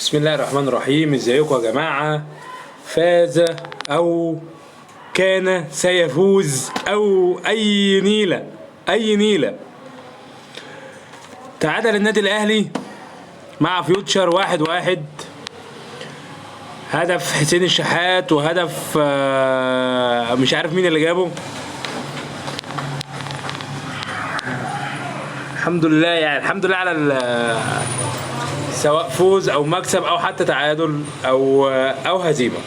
بسم الله الرحمن الرحيم. ازيكم يا جماعة؟ فاز او كان سيفوز او اي نيلة اي نيلة. تعادل النادي الاهلي مع فيوتشر 1-1. هدف حسين الشحات وهدف مش عارف مين اللي جابه. الحمد لله، يعني الحمد لله على سواء فوز او مكسب او حتى تعادل او هزيمه.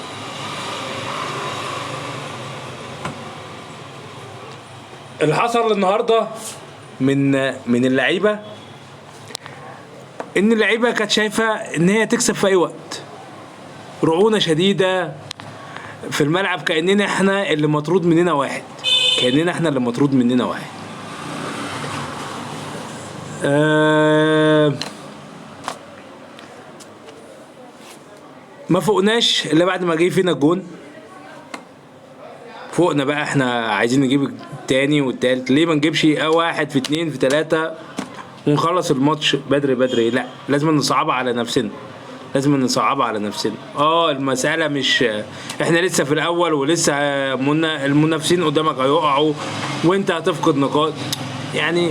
اللي حصل النهارده من اللعيبه ان اللعيبه كانت شايفه ان هي تكسب في اي وقت، رعونه شديده في الملعب، كاننا احنا اللي مطرود مننا واحد. ما فوقناش الا بعد ما جه فينا الجون. فوقنا بقى، احنا عايزين نجيب التاني والتالت، ليه ما نجيبش واحد في اتنين في تلاتة ونخلص الماتش بدري؟ لا، لازم نصعبها على نفسنا. المسألة مش احنا لسه في الاول ولسه المنافسين قدامك هيقعوا وانت هتفقد نقاط. يعني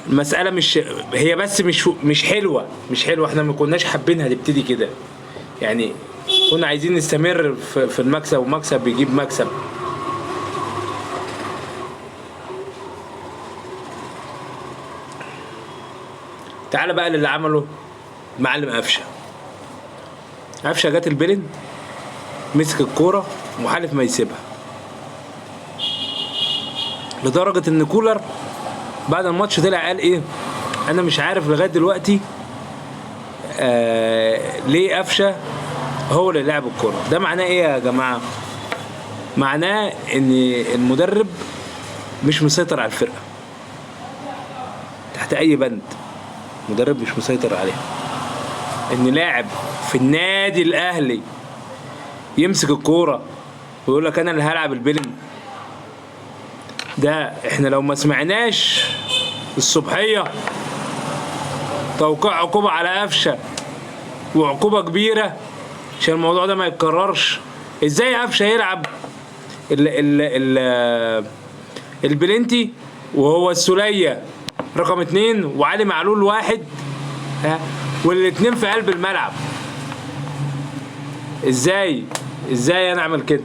المسألة مش هي بس مش حلوة. احنا ما كناش حابينها تبتدي كده، يعني كنا عايزين نستمر في المكسب، ومكسب بيجيب مكسب. تعال بقى للي عمله معلم قفشه جات البيلن، مسك الكورة وحالف ما يسيبها، لدرجة ان كولر بعد الماتش طلع قال ايه؟ انا مش عارف لغايه دلوقتي ليه قفشه هو اللي لعب الكوره. ده معناه ايه يا جماعه؟ معناه ان المدرب مش مسيطر على الفرقه تحت اي بند. مدرب مش مسيطر عليها. ان لاعب في النادي الاهلي يمسك الكوره ويقول لك انا اللي هلعب البيلن، ده احنا لو ما سمعناش الصبحيه توقيع عقوبه على قفشه، وعقوبه كبيره عشان الموضوع ده ما يتكررش. ازاي قفشه يلعب البلنتي وهو السولية رقم 2 وعلي معلول 1 والاتنين في قلب الملعب؟ ازاي انا اعمل كده؟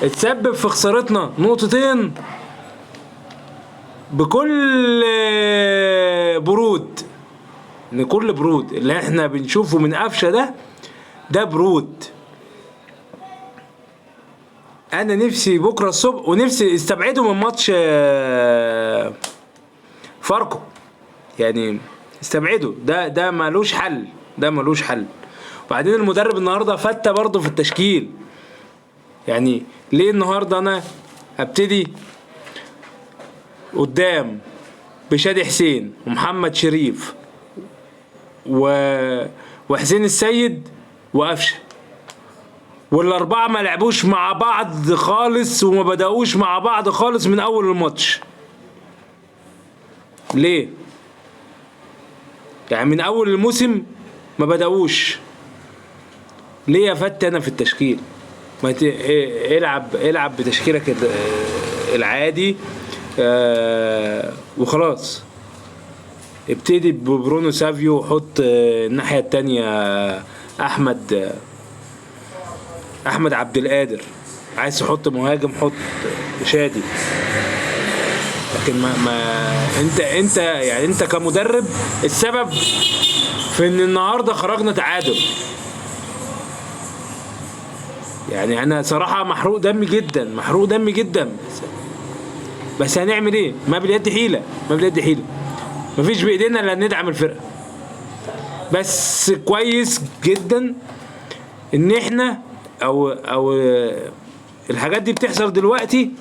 اتسبب في خسارتنا نقطتين بكل برود. ان كل برود اللي احنا بنشوفه من قفشه ده برود. انا نفسي بكره الصبح ونفسي استبعده من ماتش فاركو، يعني استبعده. ده ملوش حل. وبعدين المدرب النهارده فتة برضه في التشكيل. يعني ليه النهارده انا ابتدي قدام بشادي حسين ومحمد شريف وحسين السيد وقفشه، والاربعه ما لعبوش مع بعض خالص وما بدأوش مع بعض خالص من اول الماتش؟ ليه؟ يعني من اول الموسم ما بدأوش ليه يا فتى؟ انا في التشكيل ما العب بتشكيلك العادي وخلاص. ابتدي ببرونو سافيو وحط الناحية التانية احمد عبد القادر. عايز تحط مهاجم حط شادي. لكن ما انت كمدرب السبب في ان النهارده خرجنا تعادل. يعني انا صراحة محروق دمي جدا. بس هنعمل ايه؟ ما باليد حيلة. مفيش بايدينا الا ندعم الفرقة. بس كويس جدا ان احنا او الحاجات دي بتحصل دلوقتي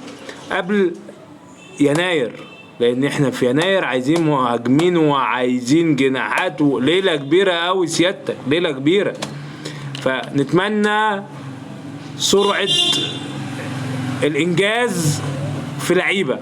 قبل يناير، لان احنا في يناير عايزين مهاجمين وعايزين جناحات وليلة كبيرة قوي سيادتك، ليلة كبيرة. فنتمنى سرعة الانجاز في لعيبة.